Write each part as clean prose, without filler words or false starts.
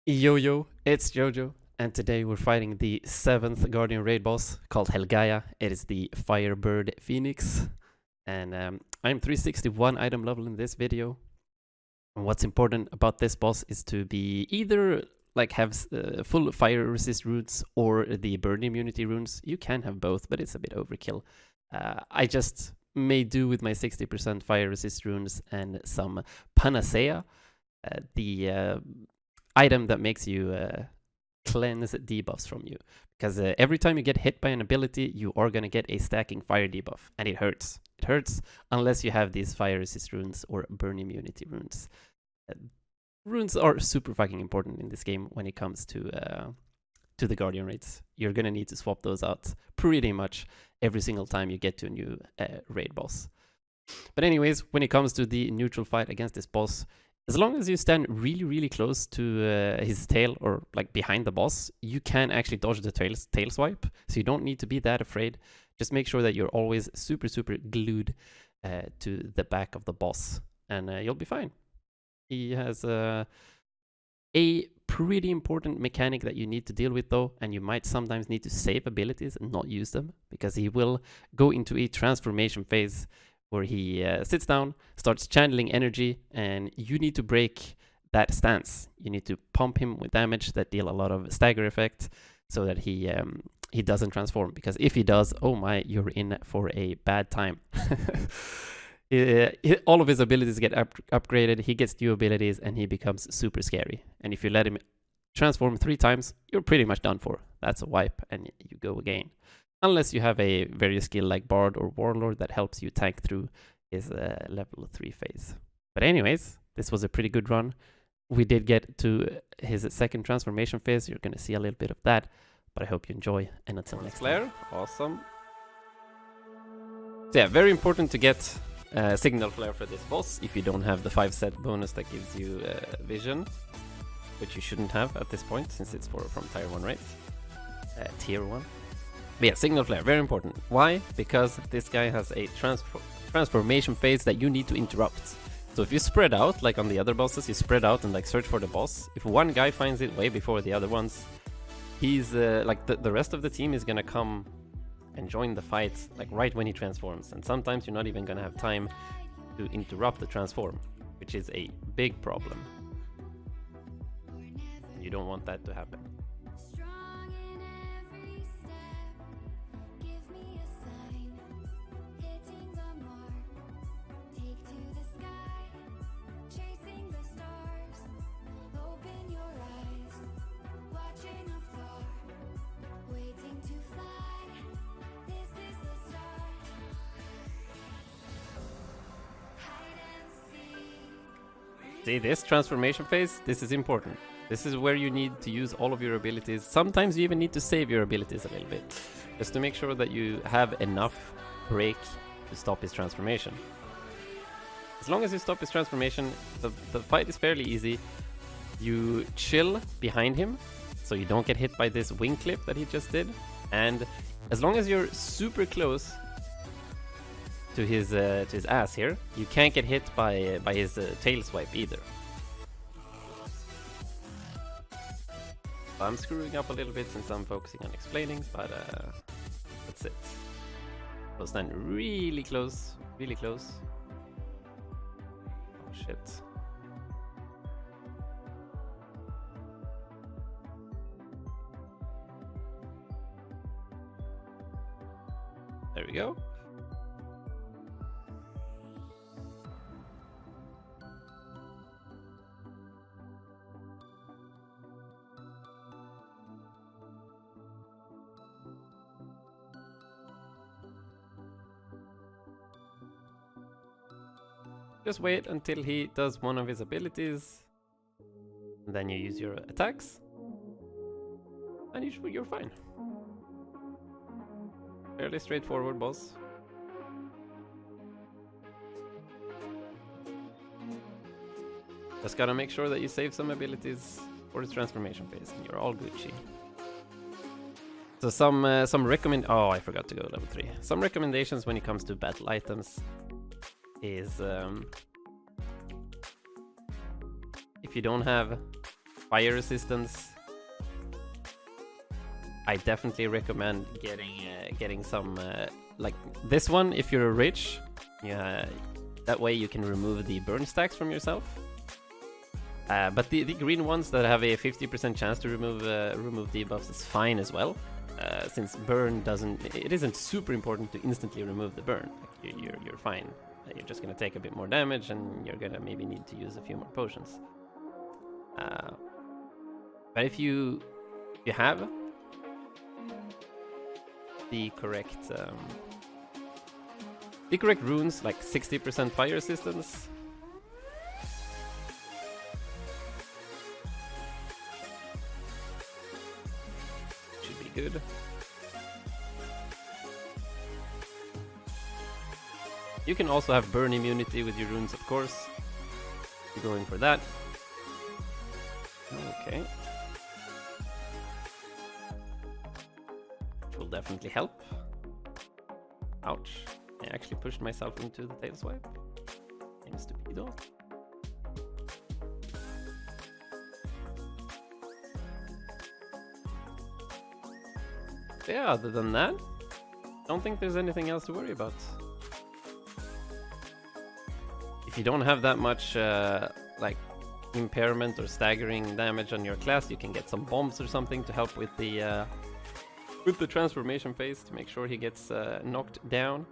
Yo, it's Jojo, and today we're fighting the 7th Guardian raid boss called Helgaia. It is the Firebird Phoenix, and I'm 361 item level in this video. And what's important about this boss is to be either like have full fire resist runes or the burn immunity runes. You can have both, but it's a bit overkill. I just made do with my 60% fire resist runes and some panacea. The item that makes you cleanse debuffs from you. Because every time you get hit by an ability, you are going to get a stacking fire debuff, and it hurts. It hurts unless you have these fire resist runes or burn immunity runes. Runes are super fucking important in this game when it comes to the Guardian raids. You're going to need to swap those out pretty much every single time you get to a new raid boss. But anyways, when it comes to the neutral fight against this boss, as long as you stand really close to his tail or like behind the boss, you can actually dodge the tail swipe. So you don't need to be that afraid. Just make sure that you're always super glued to the back of the boss, and you'll be fine. He has a pretty important mechanic that you need to deal with though, and you might sometimes need to save abilities and not use them, because he will go into a transformation phase where he sits down, starts channeling energy, and you need to break that stance. You need to pump him with damage that deal a lot of stagger effect so that he doesn't transform, because if he does, oh my, you're in for a bad time. All of his abilities get upgraded, he gets new abilities, and he becomes super scary. And if you let him transform 3 times, you're pretty much done for. That's a wipe, and you go again. Unless you have a very skilled like Bard or Warlord that helps you tank through his level 3 phase. But anyways, this was a pretty good run. We did get to his second transformation phase. You're going to see a little bit of that, but I hope you enjoy, and until next time. Awesome. So yeah, very important to get Signal Flare for this boss if you don't have the 5-set bonus that gives you vision, which you shouldn't have at this point since it's from Tier 1, right? Tier 1. But yeah, Signal Flare, very important. Why? Because this guy has a transformation phase that you need to interrupt. So if you spread out, like on the other bosses, you spread out and like search for the boss. If one guy finds it way before the other ones, he's like the rest of the team is gonna come and join the fight like right when he transforms. And sometimes you're not even gonna have time to interrupt the transform, which is a big problem. You don't want that to happen. See, this transformation phase, this is important. This is where you need to use all of your abilities. Sometimes you even need to save your abilities a little bit, just to make sure that you have enough break to stop his transformation. As long as you stop his transformation, the fight is fairly easy. You chill behind him, so you don't get hit by this wing clip that he just did. And as long as you're super close to his ass here, you can't get hit by his tail swipe either. I'm screwing up a little bit since I'm focusing on explaining, but that's it. So stand really close, really close. Oh shit. There we go. Just wait until he does one of his abilities, and then you use your attacks, and you're fine. Fairly straightforward boss. Just gotta make sure that you save some abilities for his transformation phase, and you're all Gucci. So some oh, I forgot to go level 3. Some recommendations when it comes to battle items is if you don't have fire resistance. I definitely recommend getting some like this one if you're rich. Yeah, that way you can remove the burn stacks from yourself. But the green ones that have a 50% chance to remove debuffs is fine as well, since burn isn't super important to instantly remove the burn. Like you're fine. You're just gonna take a bit more damage, and you're gonna maybe need to use a few more potions. But if you have the correct runes, like 60% fire resistance. Should be good. You can also have burn immunity with your runes, of course. You're going for that. Okay. Which will definitely help. Ouch. I actually pushed myself into the tail swipe. I'm stupido. Yeah, other than that, don't think there's anything else to worry about. If you don't have that much like impairment or staggering damage on your class, you can get some bombs or something to help with the transformation phase to make sure he gets knocked down.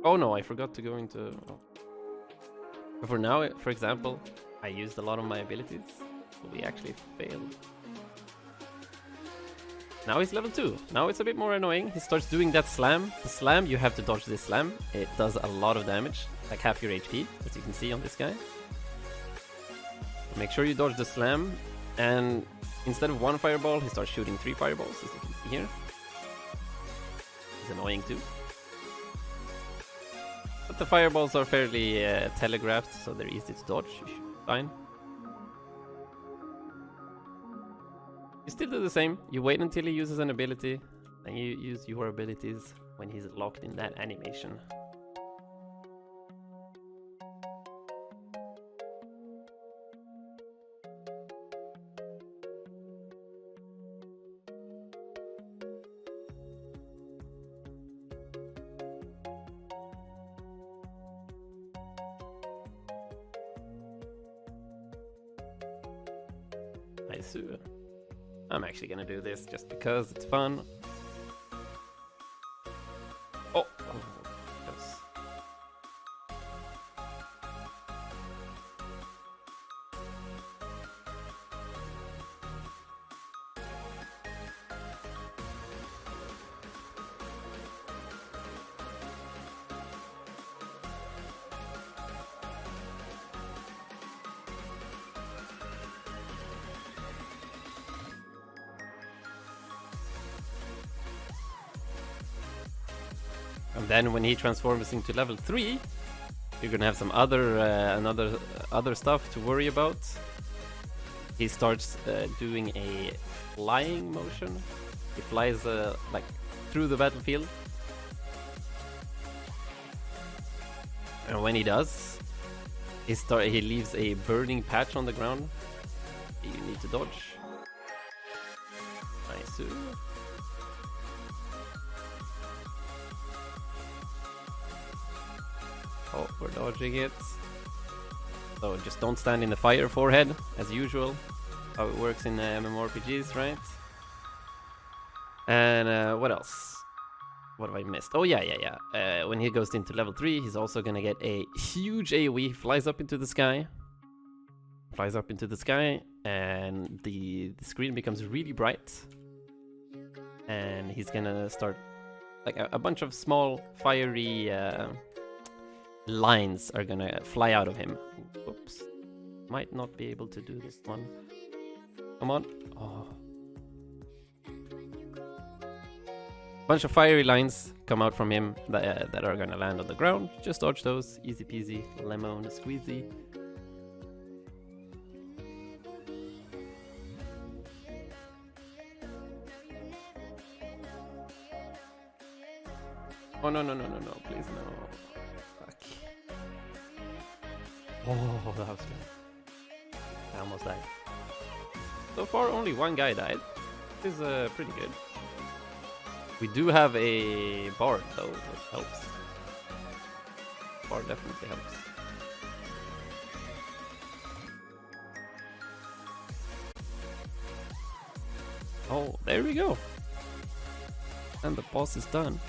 Oh no, I forgot to go into... But for now, for example, I used a lot of my abilities, so we actually failed. Now he's level 2. Now it's a bit more annoying. He starts doing that slam. The slam, you have to dodge this slam. It does a lot of damage, like half your HP, as you can see on this guy. Make sure you dodge the slam, and instead of 1 fireball, he starts shooting 3 fireballs, as you can see here. It's annoying too. But the fireballs are fairly telegraphed, so they're easy to dodge. You should be fine. You still do the same. You wait until he uses an ability, then you use your abilities when he's locked in that animation. I'm actually gonna do this just because it's fun. Oh, close. And then when he transforms into level 3, you're gonna have some other stuff to worry about. He starts doing a flying motion. He flies like through the battlefield. And when he does, he leaves a burning patch on the ground. You need to dodge. Nice. Oh, we're dodging it. So just don't stand in the fire forehead, as usual. How it works in MMORPGs, right? And what else? What have I missed? Oh yeah. When he goes into level 3, he's also gonna get a huge AoE. Flies up into the sky. And the screen becomes really bright. And he's gonna start like a bunch of small fiery lines are gonna fly out of him. Whoops. Might not be able to do this one. Come on. Oh. Bunch of fiery lines come out from him that are gonna land on the ground. Just dodge those. Easy peasy. Lemon squeezy. Oh no, please no. Fuck. Oh, that was good. I almost died. So far, only one guy died. This is pretty good. We do have a bard though, which helps. Bard definitely helps. Oh, there we go. And the boss is done.